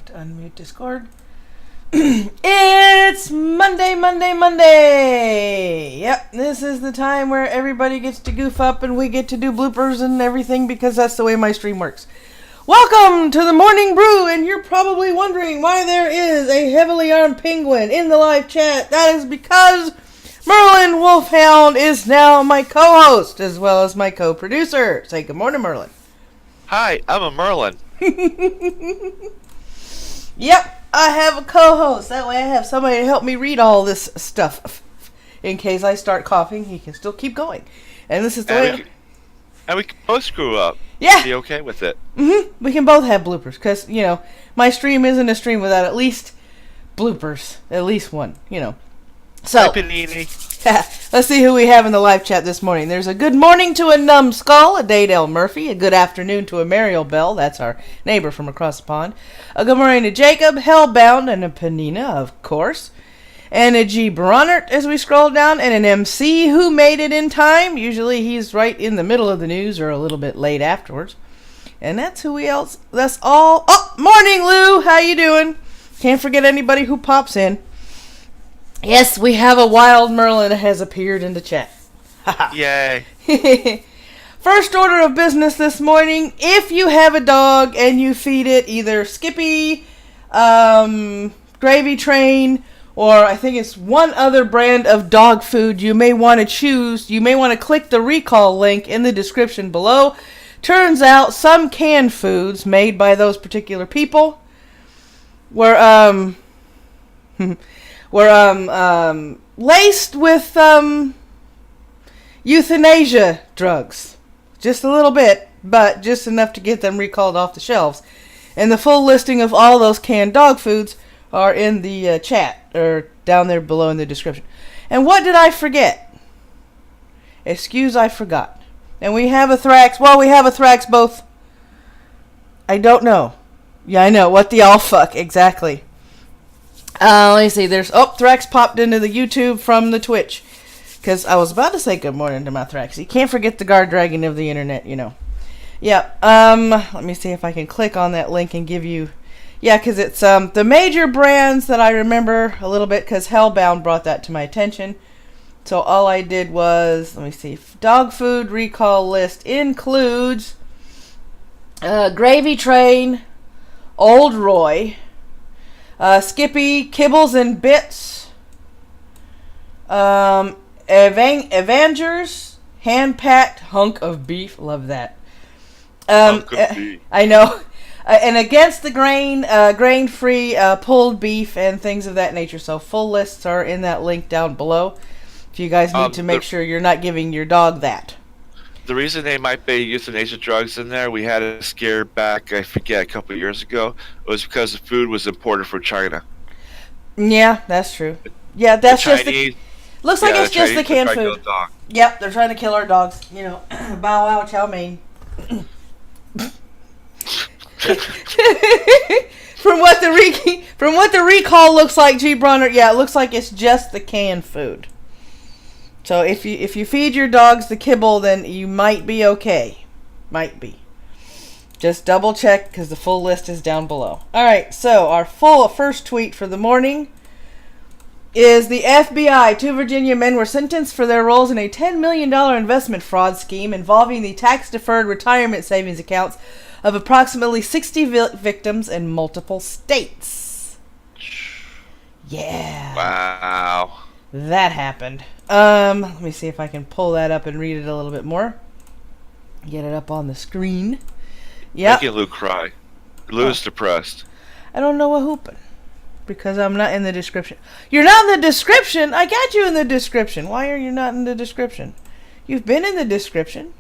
have to unmute Discord. It's Monday. Yep, this is the time where everybody gets to goof up and we get to do bloopers and everything because that's the way my stream works. Welcome to the Morning Brew, and you're probably wondering why there is a heavily armed penguin in the live chat. That is because Merlin Wolfhound is now my co-host as well as my co-producer. Say good morning, Merlin. Hi, I'm a Merlin. Yep. I have a co-host. That way I have somebody to help me read all this stuff. In case I start coughing, he can still keep going. And this is the way... And we can both screw up. Yeah. Be okay with it. We can both have bloopers. Because, you know, my stream isn't a stream without at least bloopers. At least one, you know. So, Hi, Panini. Let's see who we have in the live chat this morning. There's a good morning to a Numbed Skull, a Daydale Murphy, a good afternoon to a Mariel Bell, that's our neighbor from across the pond, a good morning to Jacob, Hellbound, and a Penina, of course, and a G. Bronert as we scroll down, and an MC who made it in time. Usually he's right in the middle of the news or a little bit late afterwards. And that's who we else. That's all. Oh, morning, Lou. How you doing? Can't forget anybody who pops in. Yes, we have a wild Merlin that has appeared in the chat. Yay. First order of business this morning, if you have a dog and you feed it either Skippy, Gravy Train, or I think it's one other brand of dog food you may want to choose, you may want to click the recall link in the description below. Turns out some canned foods made by those particular people were, laced with euthanasia drugs. Just a little bit, but just enough to get them recalled off the shelves. And the full listing of all those canned dog foods are in the chat, or down there below in the description. And what did I forget? Excuse, I forgot. And we have a Thrax. Well, we have a Thrax both. I don't know. Yeah, I know. What the all fuck, exactly. Let me see. There's Thrax popped into the YouTube from the Twitch, because I was about to say good morning to my Thrax. You can't forget the guard dragon of the internet, you know. Yeah. Let me see if I can click on that link and give you. Yeah, because it's the major brands that I remember a little bit, because Hellbound brought that to my attention. So all I did was, let me see. Dog food recall list includes Gravy Train, Old Roy, Skippy, Kibbles and Bits, Avengers, hand-packed hunk of beef. Love that. Hunk of beef. I know. And against the grain, grain-free pulled beef and things of that nature. So full lists are in that link down below. If you guys need to make sure you're not giving your dog that. The reason they might be euthanasia drugs in there, we had a scare back, I forget, a couple of years ago. It was because the food was imported from China. Yeah, that's true. Yeah, that's the Chinese, just the... Looks like it's just the canned food. Yep, they're trying to kill our dogs. You know, bow wow, chow mein. From what the recall looks like, G. Bronner, yeah, it looks like it's just the canned food. So if you feed your dogs the kibble, then you might be okay. Might be. Just double check, because the full list is down below. Alright, so our first tweet for the morning is the FBI. 2 Virginia men were sentenced for their roles in a $10 million investment fraud scheme involving the tax-deferred retirement savings accounts of approximately 60 victims in multiple states. Yeah. Wow. That happened. Let me see if I can pull that up and read it a little bit more. Get it up on the screen. Yeah. Making Lou cry. Lou's depressed. I don't know what hooping. Because I'm not in the description. You're not in the description? I got you in the description. Why are you not in the description? You've been in the description.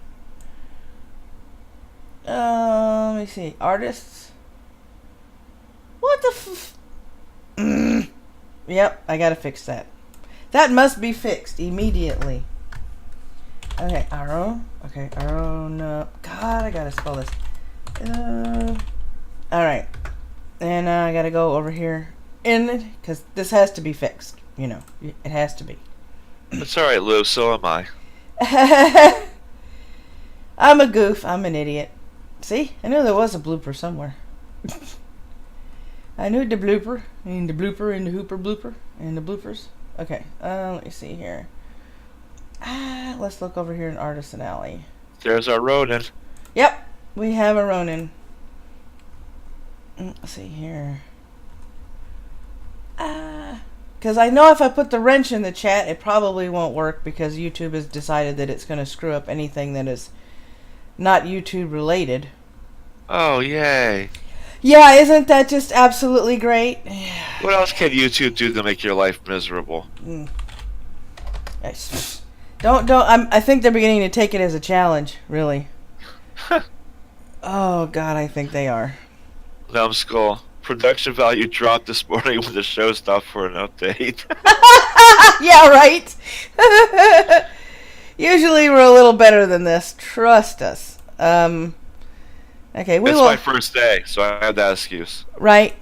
Let me see. Artists. What the Yep, I gotta fix that. That must be fixed immediately. Okay, arrow. Okay, arrow, no. God, I gotta spell this. Alright. And I gotta go over here. Because this has to be fixed. You know, it has to be. It's alright, Lou, so am I. I'm a goof. I'm an idiot. See? I knew there was a blooper somewhere. I knew the blooper, and the blooper, and the hooper blooper, and the bloopers. Okay, let me see here. Let's look over here in Artisan Alley. There's our Ronin. Yep, we have a Ronin. Let's see here. Because I know if I put the wrench in the chat, it probably won't work because YouTube has decided that it's going to screw up anything that is not YouTube related. Oh, yay. Yeah, isn't that just absolutely great? What else can YouTube do to make your life miserable? I think they're beginning to take it as a challenge, really. Oh, God, I think they are. Numbed Skull. Production value dropped this morning when the show stopped for an update. Yeah, right? Usually we're a little better than this. Trust us. Okay, It's my first day, so I have that excuse. Right.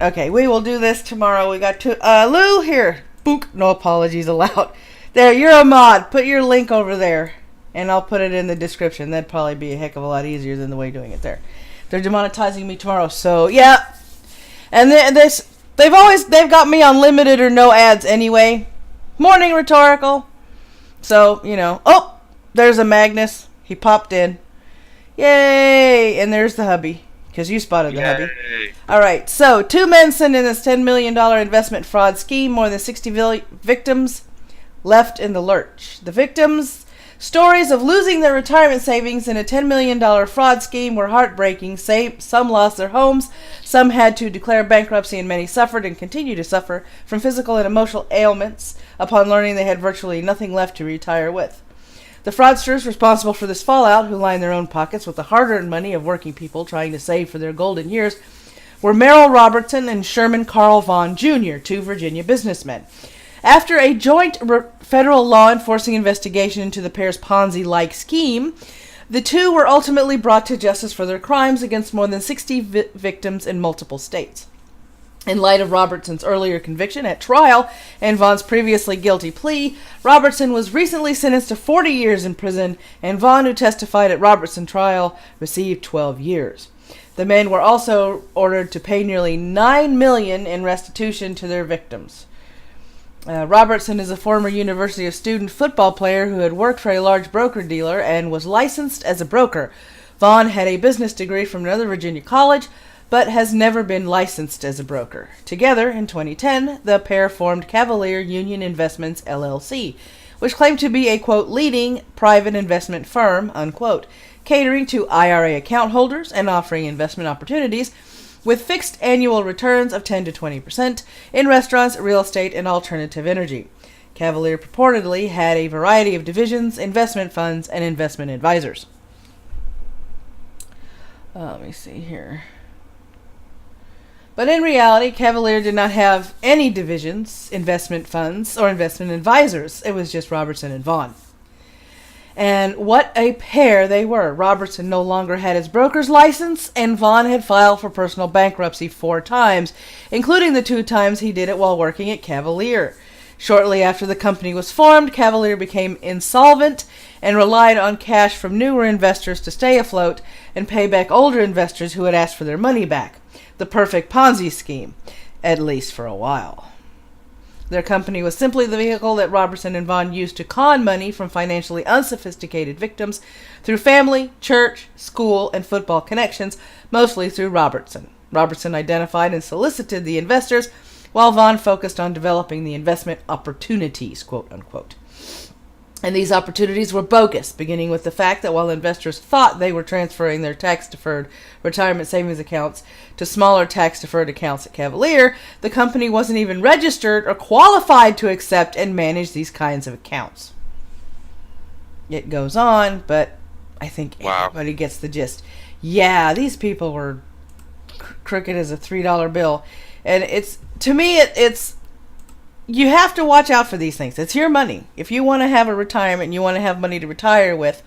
Okay, we will do this tomorrow. We got Lou here. Book. No apologies allowed. There, you're a mod. Put your link over there, and I'll put it in the description. That'd probably be a heck of a lot easier than the way doing it there. They're demonetizing me tomorrow, so yeah. And they've got me on limited or no ads anyway. Morning rhetorical. So, oh, there's a Magnus. He popped in. Yay! And there's the hubby. Because you spotted the hubby. Alright, so 2 men sent in this $10 million investment fraud scheme. More than 60 victims left in the lurch. The victims' stories of losing their retirement savings in a $10 million fraud scheme were heartbreaking. Some lost their homes, some had to declare bankruptcy, and many suffered and continue to suffer from physical and emotional ailments upon learning they had virtually nothing left to retire with. The fraudsters responsible for this fallout, who lined their own pockets with the hard-earned money of working people trying to save for their golden years, were Merrill Robertson and Sherman Carl Vaughn Jr., 2 Virginia businessmen. After a joint federal law enforcing investigation into the pair's Ponzi-like scheme, the 2 were ultimately brought to justice for their crimes against more than 60 victims in multiple states. In light of Robertson's earlier conviction at trial and Vaughn's previously guilty plea, Robertson was recently sentenced to 40 years in prison, and Vaughn, who testified at Robertson's trial, received 12 years. The men were also ordered to pay nearly $9 million in restitution to their victims. Robertson is a former University of Student football player who had worked for a large broker-dealer and was licensed as a broker. Vaughn had a business degree from another Virginia college, but has never been licensed as a broker. Together, in 2010, the pair formed Cavalier Union Investments, LLC, which claimed to be a, quote, leading private investment firm, unquote, catering to IRA account holders and offering investment opportunities with fixed annual returns of 10 to 20% in restaurants, real estate, and alternative energy. Cavalier purportedly had a variety of divisions, investment funds, and investment advisors. Let me see here. But in reality, Cavalier did not have any divisions, investment funds, or investment advisors. It was just Robertson and Vaughn. And what a pair they were. Robertson no longer had his broker's license, and Vaughn had filed for personal bankruptcy 4 times, including the 2 times he did it while working at Cavalier. Shortly after the company was formed, Cavalier became insolvent and relied on cash from newer investors to stay afloat and pay back older investors who had asked for their money back. The perfect Ponzi scheme, at least for a while. Their company was simply the vehicle that Robertson and Vaughn used to con money from financially unsophisticated victims through family, church, school, and football connections, mostly through Robertson. Robertson identified and solicited the investors, while Vaughn focused on developing the investment opportunities, quote unquote. And these opportunities were bogus, beginning with the fact that while investors thought they were transferring their tax-deferred retirement savings accounts to smaller tax-deferred accounts at Cavalier, the company wasn't even registered or qualified to accept and manage these kinds of accounts. It goes on, but I think everybody gets the gist. Yeah, these people were crooked as a $3 bill. And it's, to me, it's you have to watch out for these things. It's your money. If you want to have a retirement and you want to have money to retire with,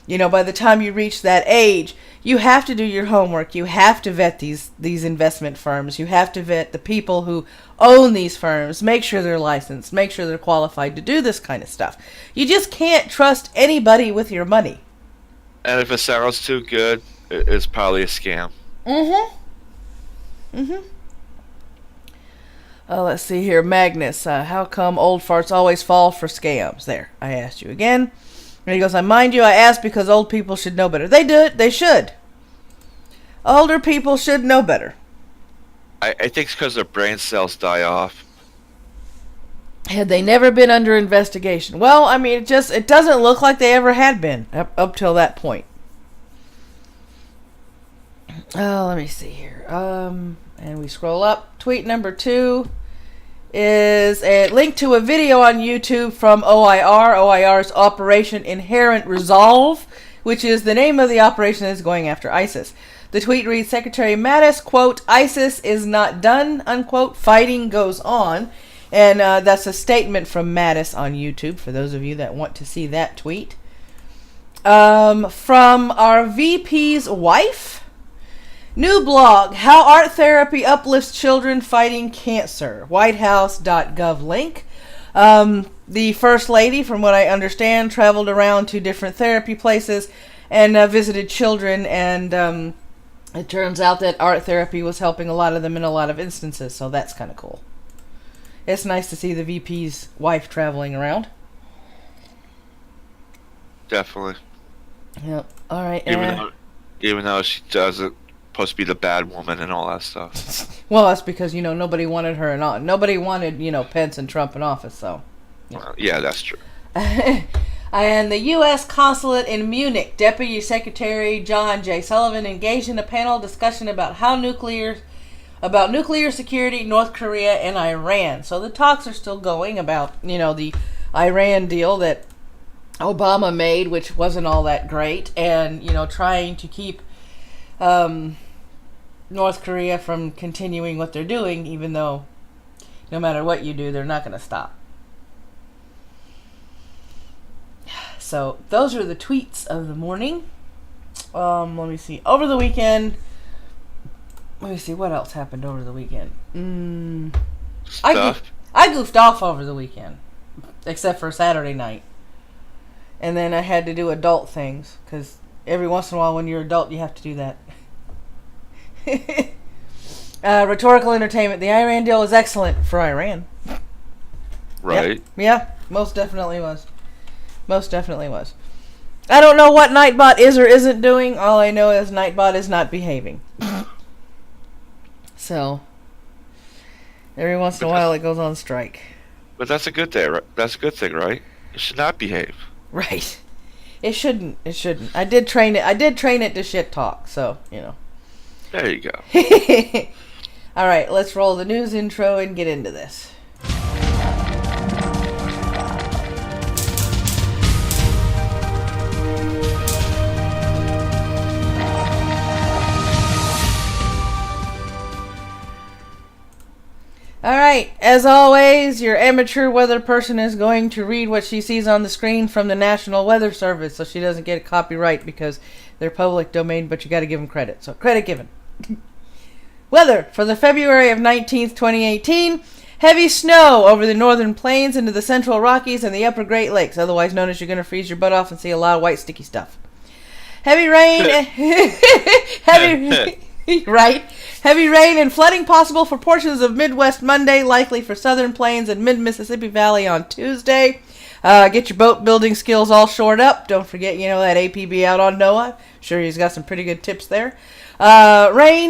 by the time you reach that age, you have to do your homework. You have to vet these investment firms. You have to vet the people who own these firms. Make sure they're licensed. Make sure they're qualified to do this kind of stuff. You just can't trust anybody with your money. And if it sounds too good, it's probably a scam. Let's see here. Magnus, how come old farts always fall for scams? There, I asked you again. And he goes, I mind you, I asked because old people should know better. They do. They should. Older people should know better. I think it's because their brain cells die off. Had they never been under investigation? Well, I mean, it doesn't look like they ever had been up till that point. Oh, let me see here. And we scroll up. Tweet number 2 is a link to a video on YouTube from OIR. OIR's Operation Inherent Resolve, which is the name of the operation that's going after ISIS. The tweet reads, Secretary Mattis, quote, ISIS is not done, unquote. Fighting goes on. And that's a statement from Mattis on YouTube, for those of you that want to see that tweet. From our VP's wife. New blog, How Art Therapy Uplifts Children Fighting Cancer. Whitehouse.gov link. The First Lady, from what I understand, traveled around to different therapy places and visited children. And it turns out that art therapy was helping a lot of them in a lot of instances. So that's kind of cool. It's nice to see the VP's wife traveling around. Definitely. Yep. All right. Even though she doesn't supposed to be the bad woman and all that stuff. Well, that's because, nobody wanted her and nobody wanted, Pence and Trump in office, so. Yeah, that's true. And the U.S. Consulate in Munich, Deputy Secretary John J. Sullivan engaged in a panel discussion about nuclear security, North Korea and Iran. So the talks are still going about, the Iran deal that Obama made, which wasn't all that great, and, trying to keep North Korea from continuing what they're doing, even though no matter what you do, they're not going to stop. So those are the tweets of the morning. Let me see. Over the weekend, let me see what else happened over the weekend. I goofed off over the weekend, except for Saturday night. And then I had to do adult things, because every once in a while when you're adult, you have to do that. Rhetorical entertainment. The Iran deal was excellent for Iran. Right. Yep. Yeah, most definitely was. Most definitely was. I don't know what Nightbot is or isn't doing. All I know is Nightbot is not behaving. So, every once in a while it goes on strike. But that's a good thing, right? That's a good thing, right? It should not behave. Right. It shouldn't. It shouldn't. I did train it to shit talk, so, There you go. Alright, let's roll the news intro and get into this. Alright, as always, your amateur weather person is going to read what she sees on the screen from the National Weather Service, so she doesn't get a copyright because they're public domain, but you gotta give them credit. So, credit given. Weather for the February of 19th, 2018. Heavy snow over the northern plains into the central Rockies and the upper Great Lakes, otherwise known as you're gonna freeze your butt off and see a lot of white sticky stuff. Heavy rain... Right? Heavy rain and flooding possible for portions of Midwest Monday, likely for southern plains and mid-Mississippi Valley on Tuesday. Get your boat building skills all shored up. Don't forget, that APB out on NOAA. Sure, he's got some pretty good tips there.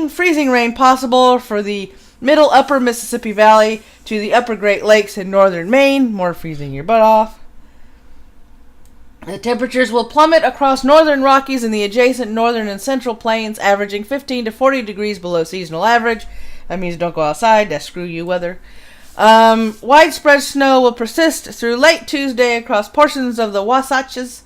Freezing rain possible for the middle upper Mississippi Valley to the upper Great Lakes in northern Maine. More freezing your butt off. The temperatures will plummet across northern Rockies and the adjacent northern and central plains, averaging 15 to 40 degrees below seasonal average. That means don't go outside. That's screw you weather. Widespread snow will persist through late Tuesday across portions of the Wasatches,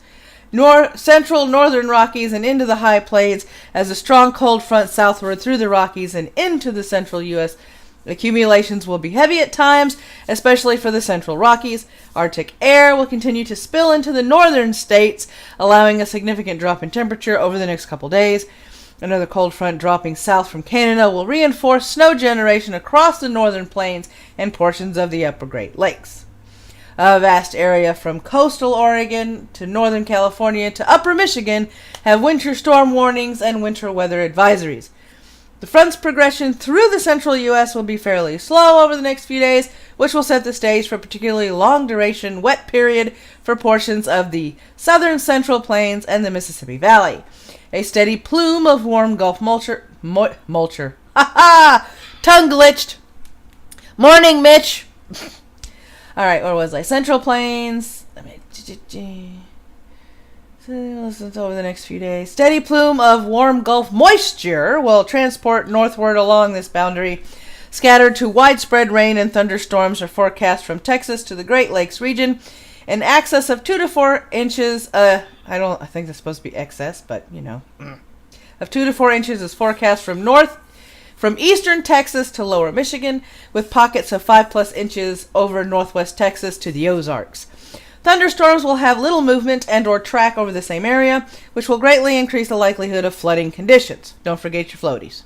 central northern Rockies, and into the high plains as a strong cold front southward through the Rockies and into the central U.S. Accumulations will be heavy at times, especially for the central Rockies. Arctic air will continue to spill into the northern states, allowing a significant drop in temperature over the next couple days. Another cold front dropping south from Canada will reinforce snow generation across the northern plains and portions of the upper Great Lakes. A vast area from coastal Oregon to northern California to upper Michigan have winter storm warnings and winter weather advisories. The front's progression through the central U.S. will be fairly slow over the next few days, which will set the stage for a particularly long-duration wet period for portions of the southern central plains and the Mississippi Valley. A steady plume of warm Gulf moisture. Ha-ha! Tongue glitched. Morning, Mitch. All right, where was I? Central Plains. Over the next few days. Steady plume of warm Gulf moisture will transport northward along this boundary. Scattered to widespread rain and thunderstorms are forecast from Texas to the Great Lakes region. An excess of 2 to 4 inches. I think that's supposed to be excess, but of 2 to 4 inches is forecast from eastern Texas to lower Michigan, with pockets of 5+ inches over northwest Texas to the Ozarks. Thunderstorms will have little movement and or track over the same area, which will greatly increase the likelihood of flooding conditions. Don't forget your floaties.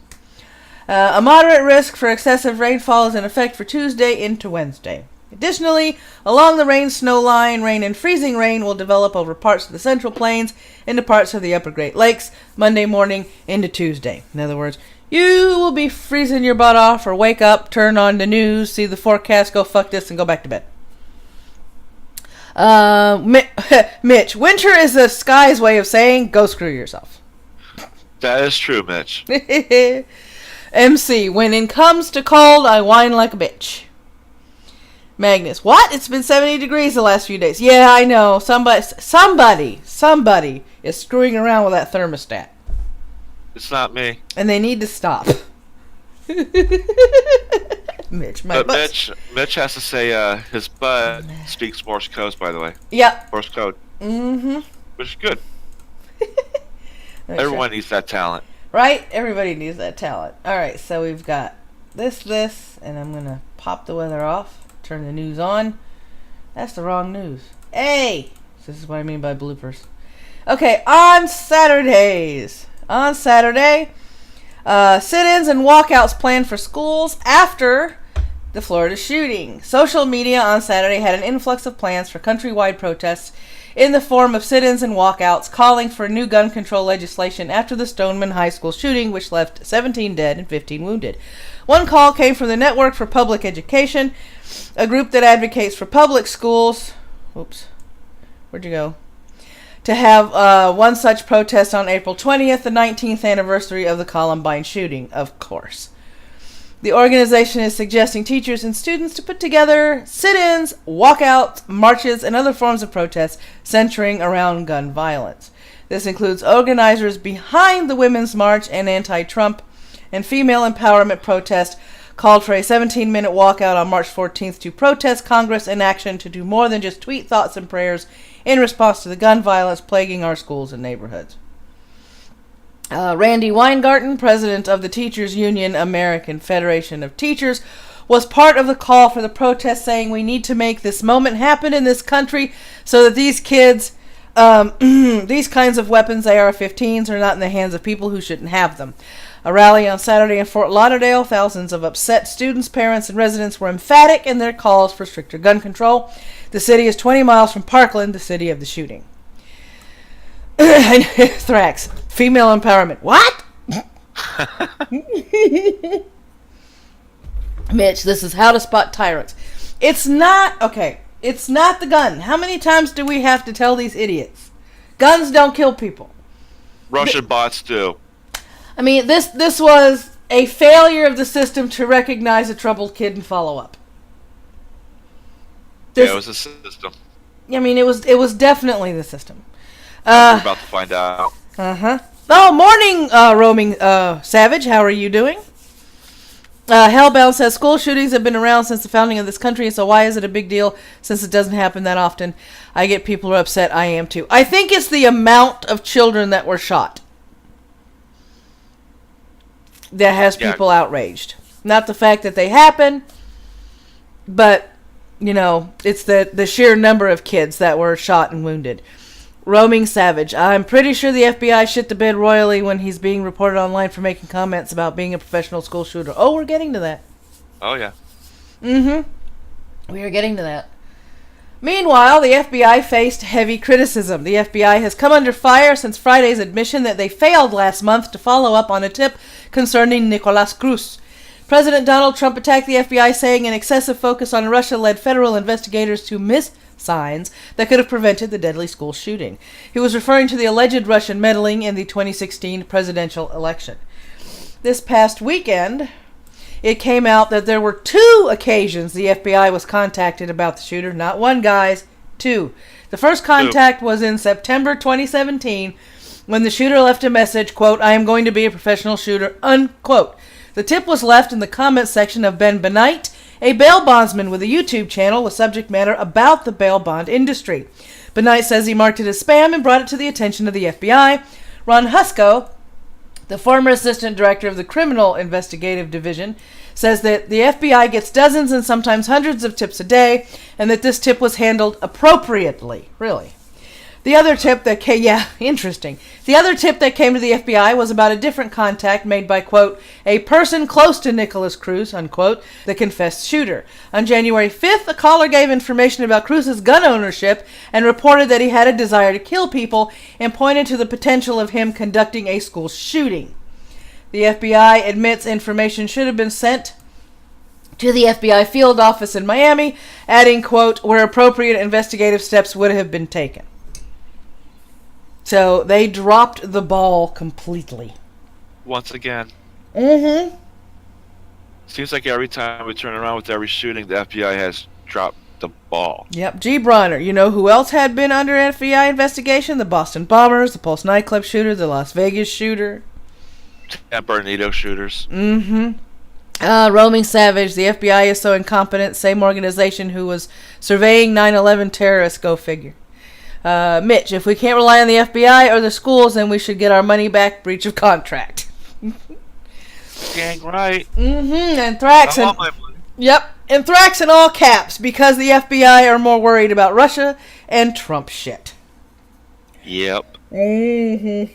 A moderate risk for excessive rainfall is in effect for Tuesday into Wednesday. Additionally, along the rain-snow line, rain and freezing rain will develop over parts of the Central Plains into parts of the Upper Great Lakes Monday morning into Tuesday. In other words, you will be freezing your butt off or wake up, turn on the news, see the forecast, go fuck this, and go back to bed. Mitch, winter is the sky's way of saying go screw yourself. That is true, Mitch. MC, when it comes to cold, I whine like a bitch. Magnus, what? It's been 70 degrees the last few days. Yeah, I know. Somebody is screwing around with that thermostat. It's not me. And they need to stop. Mitch has to say his butt speaks Morse code, by the way. Yep. Morse code. Mm-hmm. Which is good. Everyone needs that talent. Right? Everybody needs that talent. Alright, so we've got this, and I'm going to pop the weather off, turn the news on. That's the wrong news. Hey! This is what I mean by bloopers. Okay, on Saturday, sit-ins and walkouts planned for schools after the Florida shooting. Social media on Saturday had an influx of plans for countrywide protests in the form of sit-ins and walkouts calling for new gun control legislation after the Stoneman High School shooting, which left 17 dead and 15 wounded. One call came from the Network for Public Education, a group that advocates for public schools. Oops. Where'd you go? To have one such protest on April 20th, the 19th anniversary of the Columbine shooting, of course. The organization is suggesting teachers and students to put together sit-ins, walkouts, marches, and other forms of protest centering around gun violence. This includes organizers behind the Women's March and anti-Trump and female empowerment protest called for a 17-minute walkout on March 14th to protest Congress inaction to do more than just tweet thoughts and prayers in response to the gun violence plaguing our schools and neighborhoods. Randy Weingarten, president of the Teachers Union American Federation of Teachers, was part of the call for the protest, saying we need to make this moment happen in this country so that these kids, these kinds of weapons, AR-15s, are not in the hands of people who shouldn't have them. A rally on Saturday in Fort Lauderdale, thousands of upset students, parents, and residents were emphatic in their calls for stricter gun control. The city is 20 miles from Parkland, the city of the shooting. Thrax, female empowerment. What? Mitch, this is how to spot tyrants. It's not the gun. How many times do we have to tell these idiots? Guns don't kill people. Russian bots do. I mean, this was a failure of the system to recognize a troubled kid and follow up. Yeah, it was a system. I mean, it was definitely the system. We're about to find out. Oh, morning, roaming savage. How are you doing? Hellbound says school shootings have been around since the founding of this country, so why is it a big deal since it doesn't happen that often? I get people who are upset. I am too. I think it's the amount of children that were shot that has people outraged. Not the fact that they happen, but, it's the sheer number of kids that were shot and wounded. Roaming Savage. I'm pretty sure the FBI shit the bed royally when he's being reported online for making comments about being a professional school shooter. Oh, we're getting to that. Oh, yeah. We are getting to that. Meanwhile, the FBI faced heavy criticism. The FBI has come under fire since Friday's admission that they failed last month to follow up on a tip concerning Nicolas Cruz. President Donald Trump attacked the FBI, saying an excessive focus on Russia led federal investigators to miss signs that could have prevented the deadly school shooting. He was referring to the alleged Russian meddling in the 2016 presidential election. This past weekend, it came out that there were 2 occasions the FBI was contacted about the shooter. Not one, guys. 2. The first contact was in September 2017 when the shooter left a message, quote, "I am going to be a professional shooter," unquote. The tip was left in the comment section of Ben Benight, a bail bondsman with a YouTube channel with subject matter about the bail bond industry. Benight says he marked it as spam and brought it to the attention of the FBI. Ron Husko, the former assistant director of the Criminal Investigative Division, says that the FBI gets dozens and sometimes hundreds of tips a day, and that this tip was handled appropriately. Really. The other tip that came, interesting. The other tip that came to the FBI was about a different contact made by, quote, "a person close to Nicolas Cruz," unquote, the confessed shooter. On January 5th, a caller gave information about Cruz's gun ownership and reported that he had a desire to kill people and pointed to the potential of him conducting a school shooting. The FBI admits information should have been sent to the FBI field office in Miami, adding, quote, "where appropriate investigative steps would have been taken." So they dropped the ball completely. Once again. Mm-hmm. Seems like every time we turn around with every shooting, the FBI has dropped the ball. Yep. G. Bronner. You know who else had been under FBI investigation? The Boston Bombers, the Pulse nightclub shooter, the Las Vegas shooter. And Bernito shooters. Mm-hmm. Roaming Savage. The FBI is so incompetent. Same organization who was surveying 9/11 terrorists. Go figure. Mitch, if we can't rely on the FBI or the schools, then we should get our money back. Breach of contract. Gang right. Mm-hmm. Anthrax. I want my money. Yep. Anthrax in all caps because the FBI are more worried about Russia and Trump shit. Yep. Mm-hmm.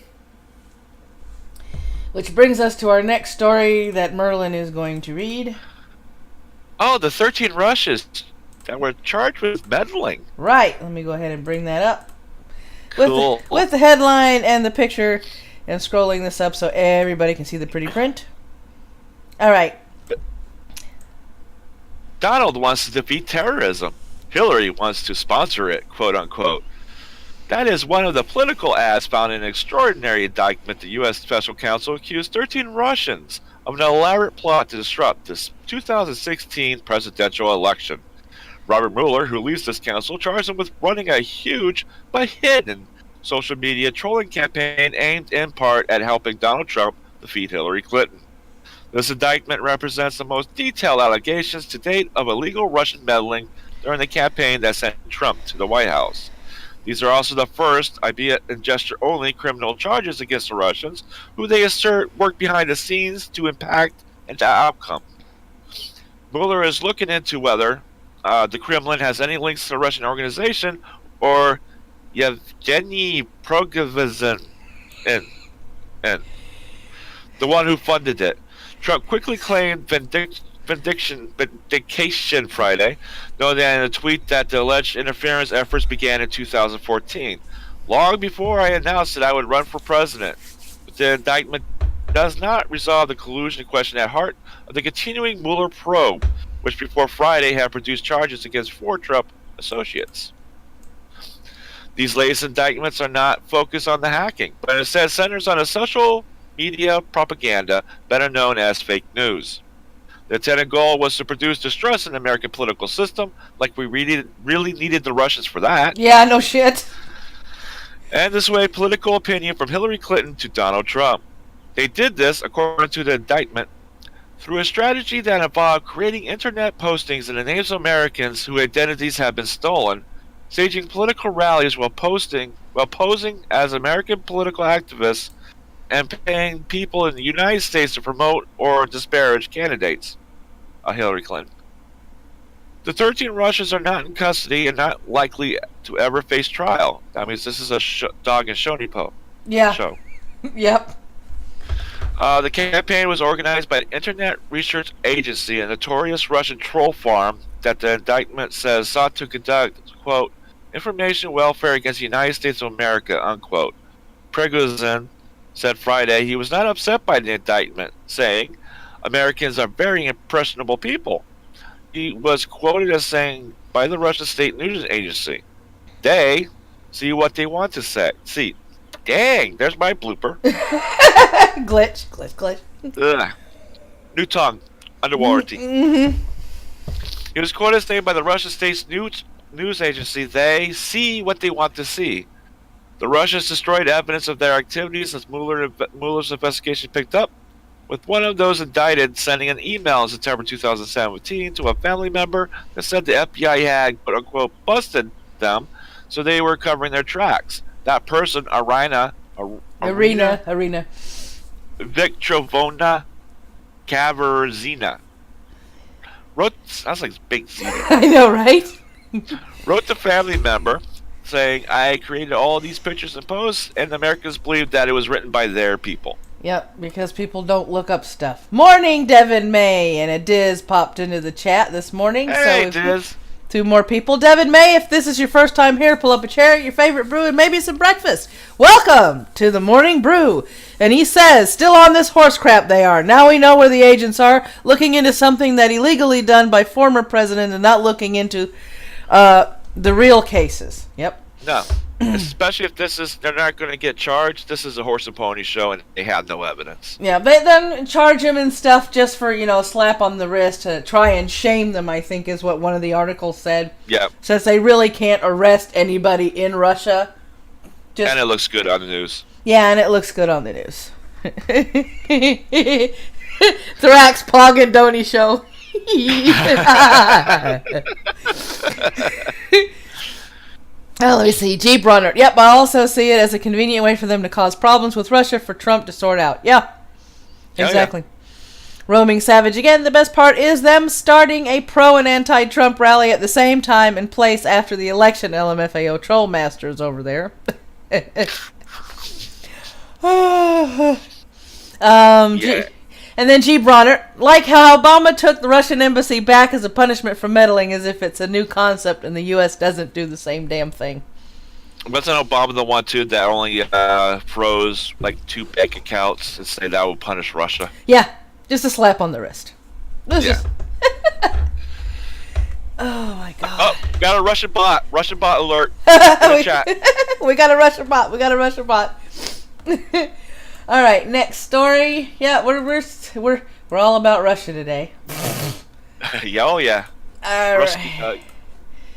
Which brings us to our next story that Merlin is going to read. Oh, the 13 Russians that were charged with meddling. Right. Let me go ahead and bring that up. Cool. With the headline and the picture, and scrolling this up so everybody can see the pretty print. All right. Donald wants to defeat terrorism. Hillary wants to sponsor it, quote unquote. That is one of the political ads found in an extraordinary indictment. The U.S. Special Counsel accused 13 Russians of an elaborate plot to disrupt this 2016 presidential election. Robert Mueller, who leads this council, charged them with running a huge but hidden social media trolling campaign aimed in part at helping Donald Trump defeat Hillary Clinton. This indictment represents the most detailed allegations to date of illegal Russian meddling during the campaign that sent Trump to the White House. These are also the first, albeit in gesture-only, criminal charges against the Russians, who they assert work behind the scenes to impact and to outcome. Mueller is looking into whether the Kremlin has any links to the Russian organization or Yevgeny Prigozhin, the one who funded it. Trump quickly claimed vindication Friday, noting in a tweet that the alleged interference efforts began in 2014, long before I announced that I would run for president. But the indictment does not resolve the collusion question at heart of the continuing Mueller probe, which before Friday had produced charges against 4 Trump associates. These latest indictments are not focused on the hacking, but instead centers on a social media propaganda better known as fake news. The intended goal was to produce distrust in the American political system, like we really needed the Russians for that. Yeah, no shit. And this way political opinion from Hillary Clinton to Donald Trump. They did this, according to the indictment, through a strategy that involved creating internet postings in the names of Americans whose identities have been stolen, staging political rallies while posing as American political activists, and paying people in the United States to promote or disparage candidates. Hillary Clinton. The 13 Russians are not in custody and not likely to ever face trial. That means this is a dog and Shoney show. Yeah. Yep. The campaign was organized by an internet research agency, a notorious Russian troll farm that the indictment says sought to conduct, quote, information welfare against the United States of America, unquote. Prigozhin said Friday he was not upset by the indictment, saying, Americans are very impressionable people. He was quoted as saying by the Russian state news agency, they see what they want to say. See, dang, there's my blooper. glitch. Ugh. New tongue, under warranty. Mm-hmm. He was quoted as saying by the Russian state's news agency, they see what they want to see. The Russians destroyed evidence of their activities as Mueller's investigation picked up, with one of those indicted sending an email in September 2017 to a family member that said the FBI had, quote-unquote, busted them, so they were covering their tracks. That person, Irina Victorovna Kaverzina, sounds like big Z. I know, right? Wrote the family member saying, I created all these pictures and posts, and the Americans believed that it was written by their people. Yep, because people don't look up stuff. Morning, Devin May, and a Diz popped into the chat this morning. Hey, so Diz. 2 more people. Devin May, if this is your first time here, pull up a chair, your favorite brew, and maybe some breakfast. Welcome to the Morning Brew. And he says, still on this horse crap they are. Now we know where the agents are, looking into something that illegally done by former president and not looking into the real cases. Yep. No. Especially if they're not going to get charged. This is a horse and pony show, and they have no evidence. Yeah, but then charge him and stuff just for, a slap on the wrist to try and shame them, I think is what one of the articles said. Yeah. Since they really can't arrest anybody in Russia. And it looks good on the news. Yeah, and it looks good on the news. Thrax Pog and Donny show. Oh, let me see. Jeep Runner. Yep, I also see it as a convenient way for them to cause problems with Russia for Trump to sort out. Yeah. Exactly. Yeah. Roaming Savage again. The best part is them starting a pro and anti-Trump rally at the same time in place after the election. LMFAO troll masters over there. Yeah. And then G. Bronner, like how Obama took the Russian embassy back as a punishment for meddling, as if it's a new concept and the U.S. doesn't do the same damn thing. Wasn't Obama the one, too, that only froze, 2 bank accounts and say that would punish Russia? Yeah, just a slap on the wrist. Yeah. Oh, my God. Oh, got a Russian bot. Russian bot alert. Chat. We got a Russian bot. All right, next story. Yeah, we're all about Russia today. Yeah, oh yeah. All Russian, right.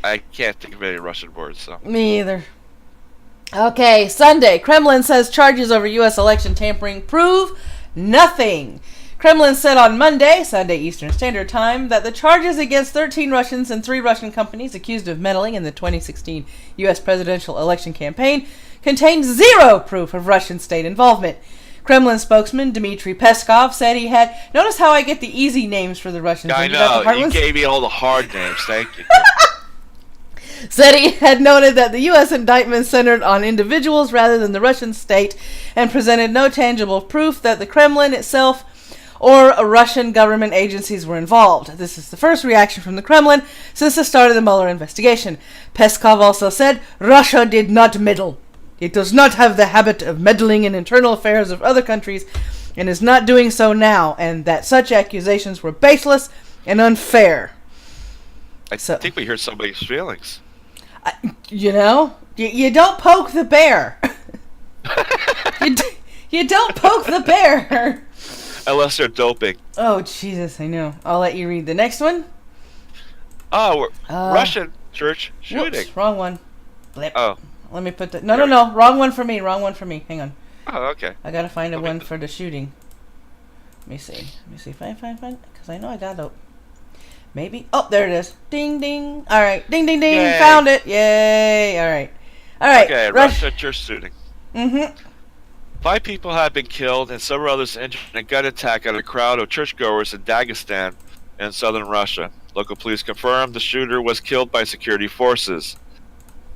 I can't think of any Russian words, so. Me either. Okay, Sunday. Kremlin says charges over U.S. election tampering prove nothing. Kremlin said on Monday, Sunday Eastern Standard Time, that the charges against 13 Russians and 3 Russian companies accused of meddling in the 2016 U.S. presidential election campaign contained 0 proof of Russian state involvement. Kremlin spokesman Dmitry Peskov said he had... Notice how I get the easy names for the Russians. I know, you gave me all the hard names, thank you. Said he had noted that the U.S. indictment centered on individuals rather than the Russian state and presented no tangible proof that the Kremlin itself or Russian government agencies were involved. This is the first reaction from the Kremlin since the start of the Mueller investigation. Peskov also said, Russia did not meddle. It does not have the habit of meddling in internal affairs of other countries and is not doing so now, and that such accusations were baseless and unfair. I think we heard somebody's feelings. You don't poke the bear. you don't poke the bear. Unless they're doping. Oh, Jesus, I know. I'll let you read the next one. Oh, Russian church shooting. Whoops, wrong one. Blip. Oh. Let me put that. No. Wrong one for me. Hang on. Oh, okay. I gotta find a one for the shooting. Let me see. Find. Because I know I got it. Maybe. Oh, there it is. Ding, ding. All right. Ding, ding, ding. Yay. Found it. Yay. All right. Okay, Russia church shooting. Mm-hmm. 5 people have been killed and several others injured in a gun attack at a crowd of churchgoers in Dagestan in southern Russia. Local police confirmed the shooter was killed by security forces.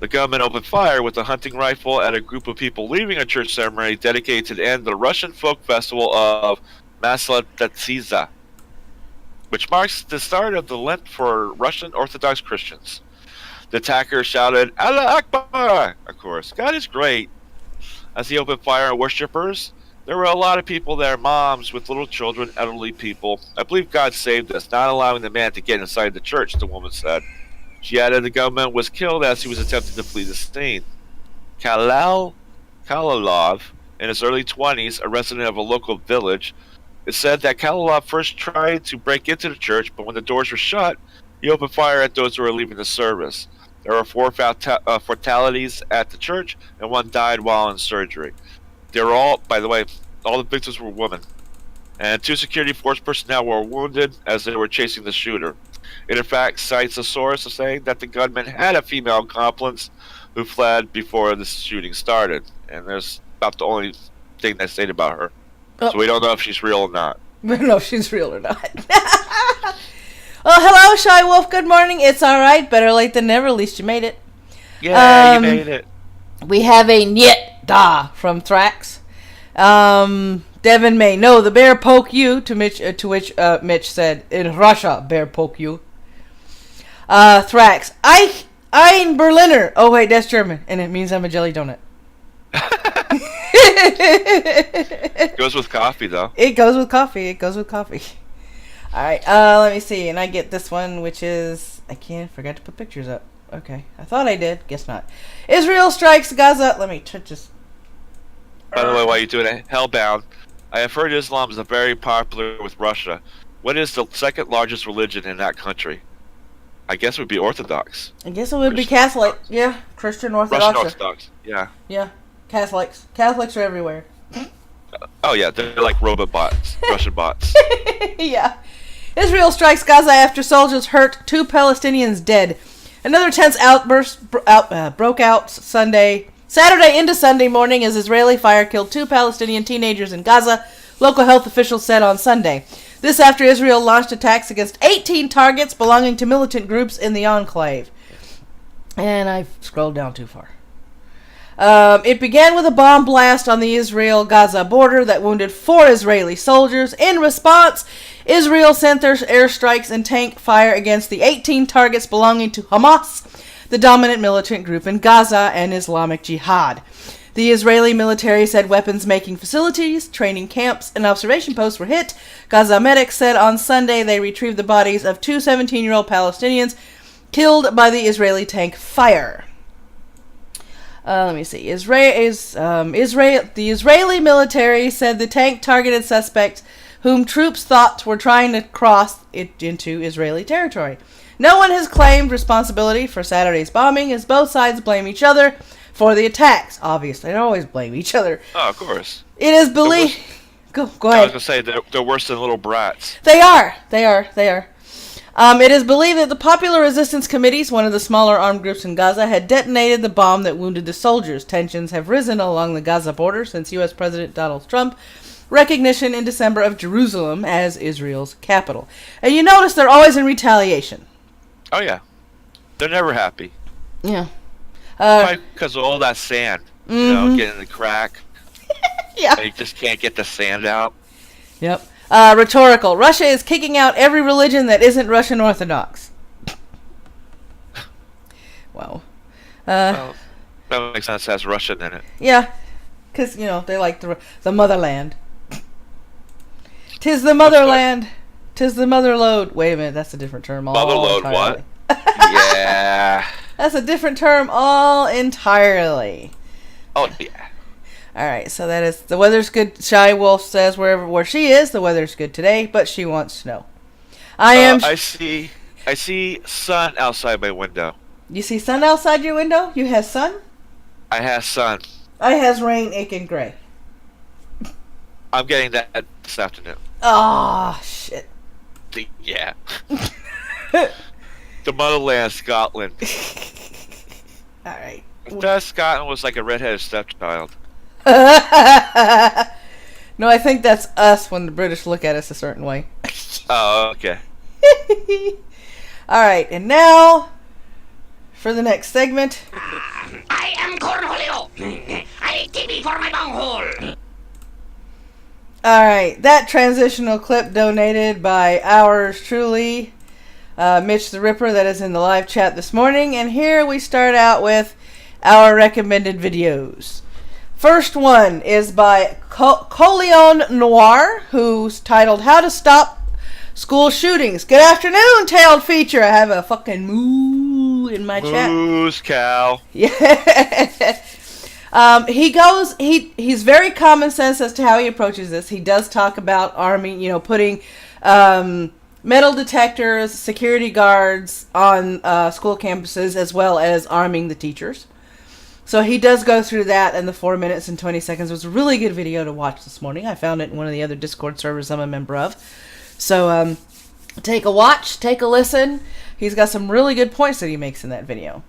The gunman opened fire with a hunting rifle at a group of people leaving a church ceremony dedicated to the end of the Russian folk festival of Maslenitsa, which marks the start of the Lent for Russian Orthodox Christians. The attacker shouted, "Allah Akbar!" Of course, God is great. As he opened fire on worshippers, there were a lot of people there, moms with little children, elderly people. "I believe God saved us, not allowing the man to get inside the church," the woman said. She added the gunman was killed as he was attempting to flee the scene. Kalalov, in his early 20s, a resident of a local village, it said that Kalalov first tried to break into the church, but when the doors were shut, he opened fire at those who were leaving the service. There were 4 fatalities at the church, and 1 died while in surgery. They were all, by the way, all the victims were women. And 2 security force personnel were wounded as they were chasing the shooter. It in fact cites a source of saying that the gunman had a female accomplice who fled before the shooting started. And there's about the only thing that's said about her. So we don't know if she's real or not. We don't know if she's real or not. Well, hello, Shy Wolf. Good morning. It's all right. Better late than never. At least you made it. Yeah, you made it. We have a Nyet Da from Thrax. Devin May. No, the bear poke you. To which Mitch said, in Russia, bear poke you. Thrax. Ein Berliner. Oh, wait, that's German. And it means I'm a jelly donut. It goes with coffee, though. It goes with coffee. Alright, let me see. And I get this one, which is... forgot to put pictures up. Okay. I thought I did. Guess not. Israel strikes Gaza. Let me just... By the way, while you're doing it, Hellbound, I have heard Islam is very popular with Russia. What is the second largest religion in that country? I guess it would be Orthodox. I guess it would be Catholic. Yeah, Christian Orthodox. Russian Orthodox, yeah. Yeah, Catholics. Catholics are everywhere. Oh yeah, they're like robot bots. Russian bots. Yeah. Israel strikes Gaza after soldiers hurt, 2 Palestinians dead. Another tense outburst broke out Saturday into Sunday morning as Israeli fire killed 2 Palestinian teenagers in Gaza, local health officials said on Sunday. This after Israel launched attacks against 18 targets belonging to militant groups in the enclave. And I've scrolled down too far. It began with a bomb blast on the Israel-Gaza border that wounded 4 Israeli soldiers. In response, Israel sent their airstrikes and tank fire against the 18 targets belonging to Hamas, the dominant militant group in Gaza, and Islamic Jihad. The Israeli military said weapons-making facilities, training camps, and observation posts were hit. Gaza medics said on Sunday they retrieved the bodies of 2 17-year-old Palestinians killed by the Israeli tank fire. Let me see. The Israeli military said the tank targeted suspects whom troops thought were trying to cross it into Israeli territory. No one has claimed responsibility for Saturday's bombing, as both sides blame each other for the attacks. Obviously, they always blame each other. Oh, of course. It is believed... Go ahead. I was going to say, they're worse than little brats. They are. It is believed that the Popular Resistance Committees, one of the smaller armed groups in Gaza, had detonated the bomb that wounded the soldiers. Tensions have risen along the Gaza border since U.S. President Donald Trump recognition in December of Jerusalem as Israel's capital. And you notice they're always in retaliation. Oh, yeah. They're never happy. Yeah. Probably because of all that sand. Mm-hmm. You know, getting the crack. Yeah. And you just can't get the sand out. Yep. Rhetorical. Russia is kicking out every religion that isn't Russian Orthodox. Wow. Well, that makes sense. Has Russian in it. Yeah. Because, they like the motherland. 'Tis the motherland. 'Tis the motherlode. Wait a minute. That's a different term. Motherlode what? Yeah. That's a different term all entirely. Oh, yeah. Alright, so that is... The weather's good. Shy Wolf says where she is, the weather's good today, but she wants snow. I see sun outside my window. You see sun outside your window? You have sun? I have sun. I has rain, aching gray. I'm getting that this afternoon. Ah, shit. Yeah. The motherland, Scotland. Alright. Scotland was like a redheaded stepchild. No, I think that's us when the British look at us a certain way. Oh, okay. Alright, and now for the next segment. I TB for my bunghole. Alright, that transitional clip donated by ours truly, Mitch the Ripper, that is in the live chat this morning. And here we start out with our recommended videos. First one is by Colin Noir, who's titled How to Stop School Shootings. Good afternoon, tailed feature. I have a fucking moo in my chat. Moose cow. Yeah. He's very common sense as to how he approaches this. He does talk about arming, putting metal detectors, security guards on school campuses, as well as arming the teachers. So he does go through that, and the 4 minutes and 20 seconds was a really good video to watch this morning. I found it in one of the other Discord servers I'm a member of. So take a watch, take a listen. He's got some really good points that he makes in that video.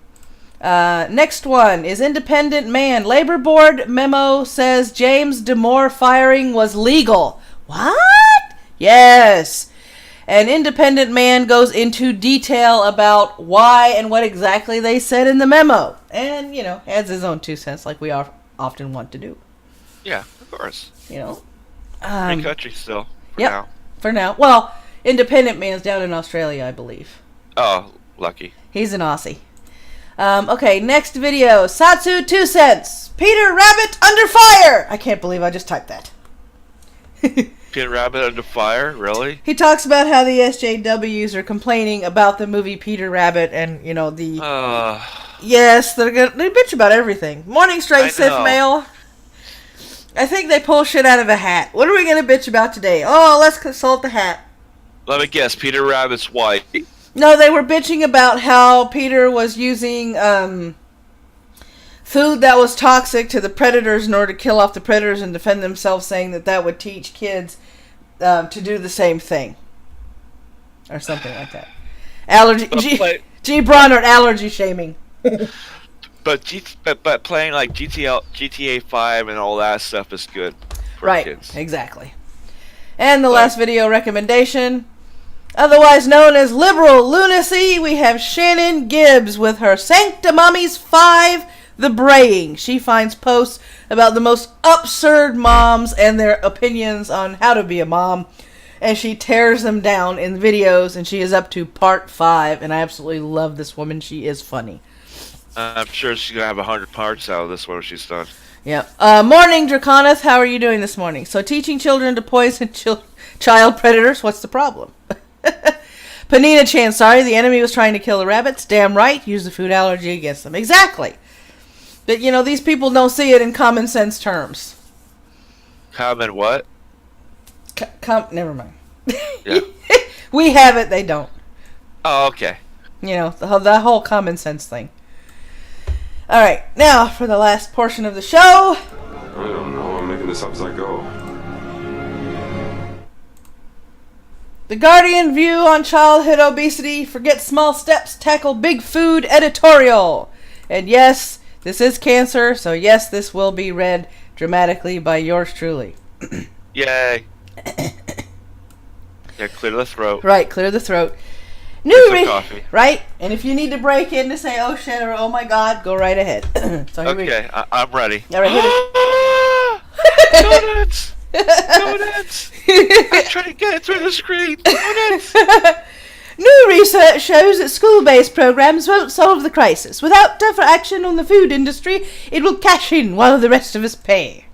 Next one is Independent Man. Labor Board memo says James Demore firing was legal. What? Yes. An Independent Man goes into detail about why and what exactly they said in the memo. And, adds his own 2 cents like we often want to do. Yeah, of course. Free country still. Now. For now. Well, Independent Man's down in Australia, I believe. Oh, lucky. He's an Aussie. Okay, next video. Satsu 2 cents. Peter Rabbit under fire. I can't believe I just typed that. Peter Rabbit under fire? Really? He talks about how the SJWs are complaining about the movie Peter Rabbit and, Yes, they bitch about everything. Morning, straight Sith male. I think they pull shit out of a hat. What are we going to bitch about today? Oh, let's consult the hat. Let me guess. Peter Rabbit's white. No, they were bitching about how Peter was using food that was toxic to the predators in order to kill off the predators and defend themselves, saying that would teach kids to do the same thing. Or something like that. G. Bronner, allergy shaming. But playing like GTA 5 and all that stuff is good for kids. Exactly. And the last video recommendation, otherwise known as liberal lunacy, we have Shannon Gibbs with her Sanctimommies 5, The Braying. She finds posts about the most absurd moms and their opinions on how to be a mom, and she tears them down in videos, and she is up to part 5, and I absolutely love this woman. She is funny. I'm sure she's going to have 100 parts out of this one when she's done. Yeah. Morning, Draconith. How are you doing this morning? So, teaching children to poison child predators, what's the problem? PeninaChan, sorry, the enemy was trying to kill the rabbits. Damn right, use the food allergy against them. Exactly. But, these people don't see it in common sense terms. Common what? Never mind. Yeah. We have it, they don't. Oh, okay. The whole common sense thing. Alright, now for the last portion of the show. I don't know, I'm making this up as I go. The Guardian view on childhood obesity. Forget small steps, tackle big food editorial. And yes, this is cancer, so yes, this will be read dramatically by yours truly. Yay. Yeah, clear the throat. Right, clear the throat. Coffee. Right? And if you need to break in to say, oh shit, or oh my god, go right ahead. So okay, I'm ready. All right, hit it. Donuts! Donuts! I'm trying to get it through the screen. Donuts! New research shows that school-based programs won't solve the crisis. Without tougher action on the food industry, it will cash in while the rest of us pay.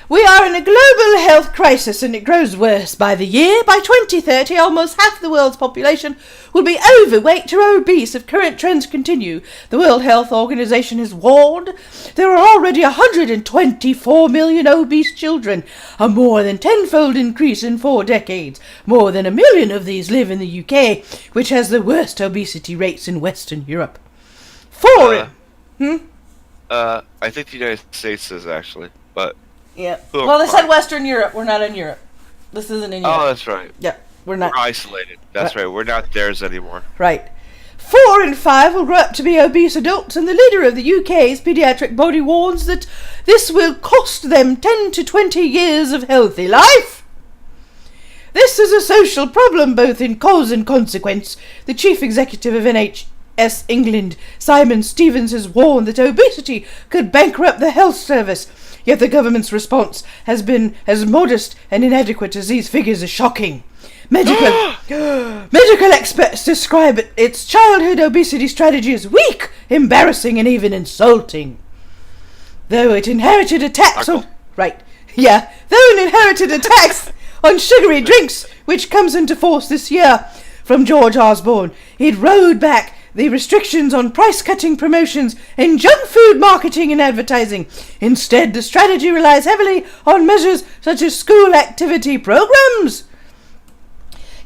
We are in a global health crisis, and it grows worse by the year. By 2030, almost half the world's population will be overweight or obese if current trends continue. The World Health Organization has warned there are already 124 million obese children, a more than tenfold increase in 4 decades. More than 1 million of these live in the UK, which has the worst obesity rates in Western Europe. I think the United States is actually, but... Yeah. Well, they said Western Europe. We're not in Europe. This isn't in Europe. Oh, that's right. Yeah, we're not. We're isolated. That's right. We're not theirs anymore. Right. 4 in 5 will grow up to be obese adults, and the leader of the UK's paediatric body warns that this will cost them 10 to 20 years of healthy life. This is a social problem, both in cause and consequence. The chief executive of U.S. England, Simon Stevens has warned that obesity could bankrupt the health service. Yet the government's response has been as modest and inadequate as these figures are shocking. Medical experts describe its childhood obesity strategy as weak, embarrassing, and even insulting. Though it inherited attacks on sugary drinks, which comes into force this year from George Osborne, it rode back the restrictions on price-cutting promotions and junk food marketing and advertising. Instead, the strategy relies heavily on measures such as school activity programs.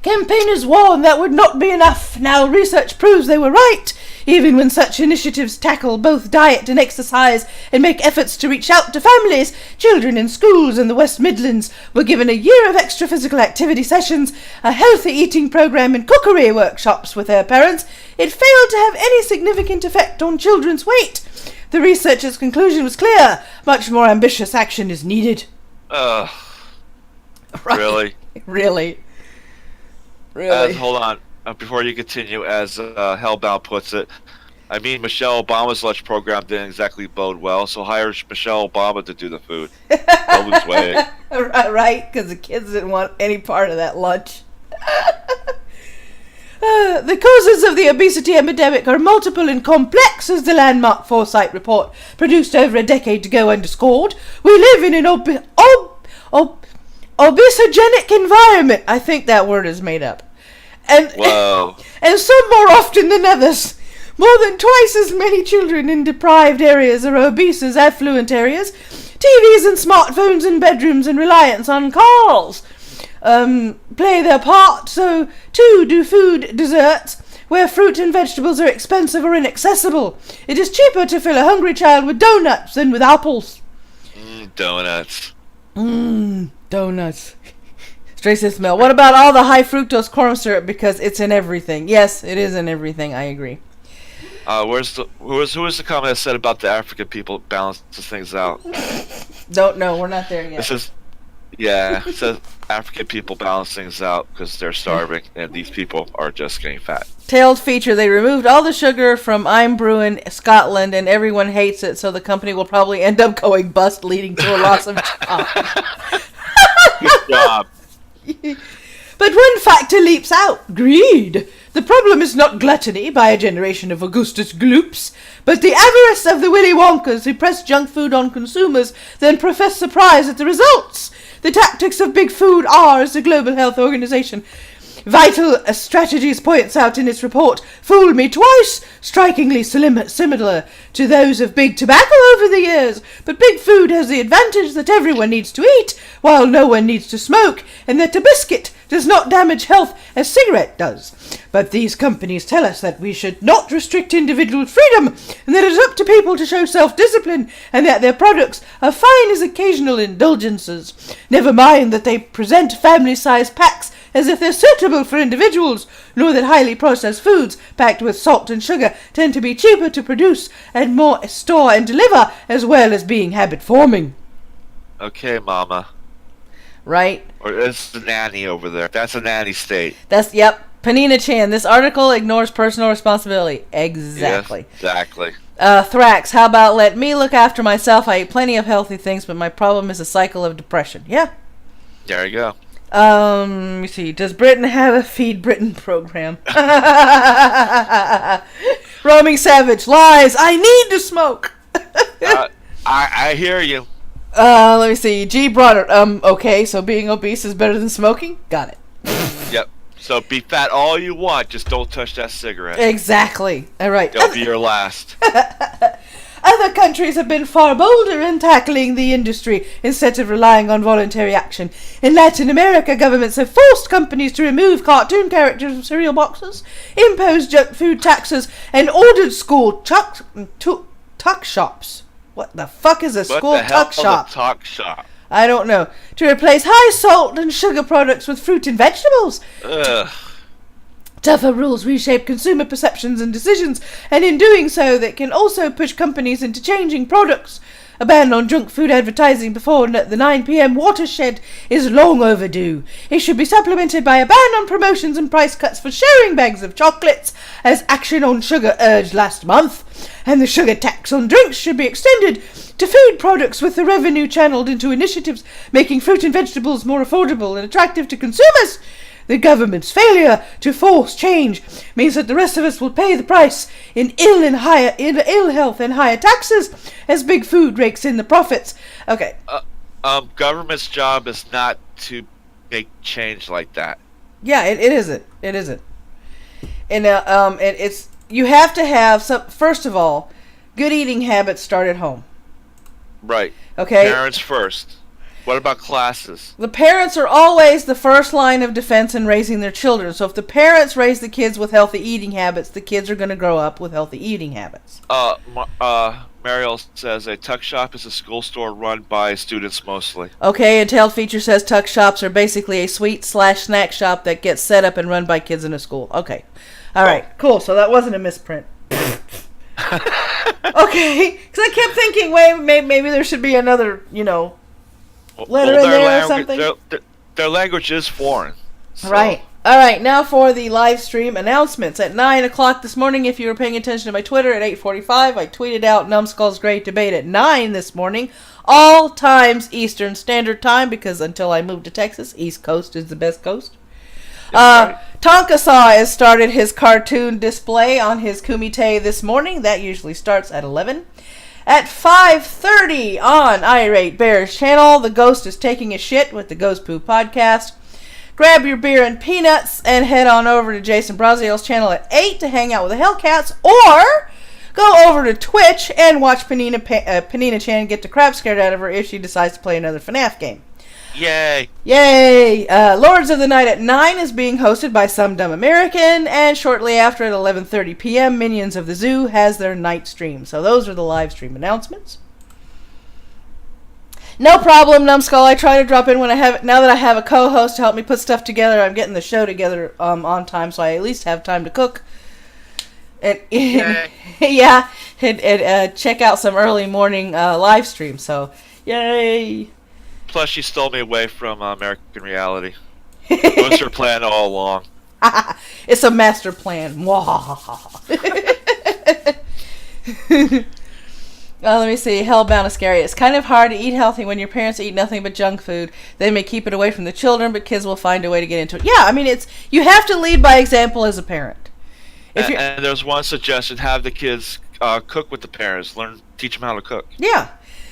Campaigners warned that would not be enough. Now research proves they were right. Even when such initiatives tackle both diet and exercise and make efforts to reach out to families, children in schools in the West Midlands were given a year of extra physical activity sessions, a healthy eating program and cookery workshops with their parents. It failed to have any significant effect on children's weight. The researchers' conclusion was clear. Much more ambitious action is needed. Right. Really? Really? Hold on. Before you continue, as Hellbound puts it, I mean, Michelle Obama's lunch program didn't exactly bode well, so hire Michelle Obama to do the food. They'll lose weight. Right, because the kids didn't want any part of that lunch. The causes of the obesity epidemic are multiple and complex, as the landmark Foresight report produced over a decade ago underscored. We live in an obesogenic environment. I think that word is made up. And some more often than others. More than twice as many children in deprived areas are obese as affluent areas. TVs and smartphones in bedrooms and reliance on cars play their part, so too do food desserts, where fruit and vegetables are expensive or inaccessible. It is cheaper to fill a hungry child with donuts than with apples. Donuts. Donuts. Straight to smell. What about all the high fructose corn syrup? Because it's in everything. Yes, it is in everything. I agree. Who was the comment that said about the African people balances things out? Don't know. We're not there yet. It says African people balance things out because they're starving, and these people are just getting fat. Tailed feature. They removed all the sugar from I'm Brewing Scotland, and everyone hates it, so the company will probably end up going bust, leading to a loss of jobs. Good job. But one factor leaps out: greed. The problem is not gluttony by a generation of Augustus Gloops, but the avarice of the Willy Wonkers who press junk food on consumers, then profess surprise at the results. The tactics of big food are, as the Global Health Organization Vital Strategies points out in its report, fooled me twice, strikingly similar to those of big tobacco over the years. But big food has the advantage that everyone needs to eat, while no one needs to smoke, and that a biscuit does not damage health as cigarette does. But these companies tell us that we should not restrict individual freedom, and that it is up to people to show self-discipline, and that their products are fine as occasional indulgences. Never mind that they present family-sized packs as if they're suitable for individuals, nor that highly processed foods packed with salt and sugar tend to be cheaper to produce and more store and deliver, as well as being habit-forming. Okay, Mama. Right? Or it's the nanny over there. That's a nanny state. Yep. PeninaChan, this article ignores personal responsibility. Exactly. Yes, exactly. Thrax, how about let me look after myself? I eat plenty of healthy things, but my problem is a cycle of depression. Yeah. There you go. Let me see. Does Britain have a Feed Britain program? Roaming Savage, lies. I need to smoke. I hear you. Let me see. G. Bronner. Okay, so being obese is better than smoking? Got it. Yep. So be fat all you want, just don't touch that cigarette. Exactly. All right. It'll be your last. Other countries have been far bolder in tackling the industry instead of relying on voluntary action. In Latin America, governments have forced companies to remove cartoon characters from cereal boxes, imposed junk food taxes, and ordered school tuck shops. What the fuck is a school tuck shop? Tuck shop? I don't know. To replace high salt and sugar products with fruit and vegetables. Ugh. Tougher rules reshape consumer perceptions and decisions, and in doing so, they can also push companies into changing products A ban on junk food advertising before the 9 p.m. watershed is long overdue. It should be supplemented by a ban on promotions and price cuts for sharing bags of chocolates, as Action on Sugar urged last month. And the sugar tax on drinks should be extended to food products, with the revenue channeled into initiatives making fruit and vegetables more affordable and attractive to consumers. The government's failure to force change means that the rest of us will pay the price in ill health and higher taxes as big food rakes in the profits. Okay. Government's job is not to make change like that. Yeah, it isn't. It isn't. And it's you have to have some. First of all, good eating habits start at home. Right. Okay. Parents first. What about classes? The parents are always the first line of defense in raising their children. So if the parents raise the kids with healthy eating habits, the kids are going to grow up with healthy eating habits. Mariel says a tuck shop is a school store run by students mostly. Okay, and Tailed Feature says tuck shops are basically a sweet/snack shop that gets set up and run by kids in a school. Okay. All right, cool. So that wasn't a misprint. Okay, because I kept thinking, wait, maybe there should be another, letter in there or something. Their language is foreign. So. Right. All right, now for the live stream announcements. At 9 o'clock this morning, if you were paying attention to my Twitter, at 8:45, I tweeted out Numbed Skull's Great Debate at 9 this morning. All times Eastern Standard Time, because until I moved to Texas, East Coast is the best coast. Right. Tonka Saw has started his cartoon display on his Kumite this morning. That usually starts at 11. At 5:30 on Irate Bear's channel, the Ghost is taking a shit with the Ghost Poo Podcast. Grab your beer and peanuts and head on over to Jason Brazeal's channel at 8 to hang out with the Hellcats, or go over to Twitch and watch PeninaChan get the crap scared out of her if she decides to play another FNAF game. Yay! Yay! Lords of the Night at 9 is being hosted by Some Dumb American, and shortly after at 11:30 p.m., Minions of the Zoo has their night stream. So those are the live stream announcements. No problem, Numbskull. I try to drop in when I have. Now that I have a co-host to help me put stuff together, I'm getting the show together on time, so I at least have time to cook. And yeah, and check out some early morning live stream. So yay! Plus, she stole me away from American reality. It was her plan all along. It's a master plan. Let me see. Hellbound is scary. It's kind of hard to eat healthy when your parents eat nothing but junk food. They may keep it away from the children, but kids will find a way to get into it. Yeah, I mean, you have to lead by example as a parent. And there's one suggestion: have the kids cook with the parents. Teach them how to cook. Yeah.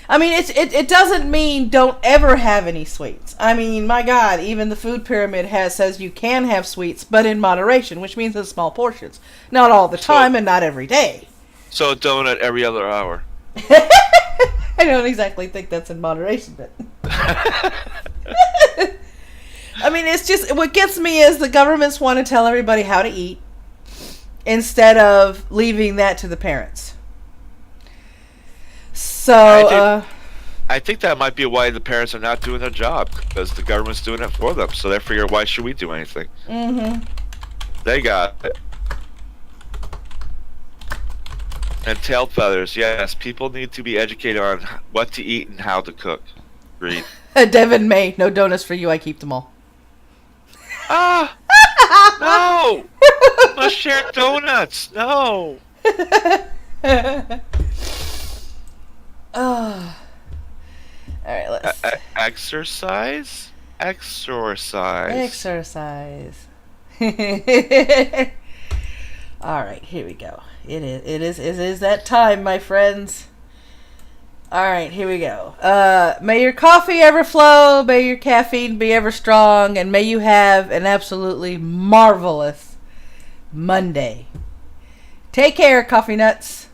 I mean, it doesn't mean don't ever have any sweets. I mean, my God, even the food pyramid says you can have sweets, but in moderation, which means in small portions. Not all the time and not every day. So a donut every other hour. I don't exactly think that's in moderation, but... I mean, it's just... What gets me is the governments want to tell everybody how to eat instead of leaving that to the parents. So, I think that might be why the parents are not doing their job, because the government's doing it for them. So they figure, why should we do anything? Mm-hmm. They got it. And tail feathers, yes. People need to be educated on what to eat and how to cook. Read. Devin May, no donuts for you. I keep them all. No! Let's share donuts. No. All right, let's... Exercise. All right, here we go. It is that time, my friends. All right, here we go. May your coffee ever flow, may your caffeine be ever strong, and may you have an absolutely marvelous Monday. Take care, coffee nuts.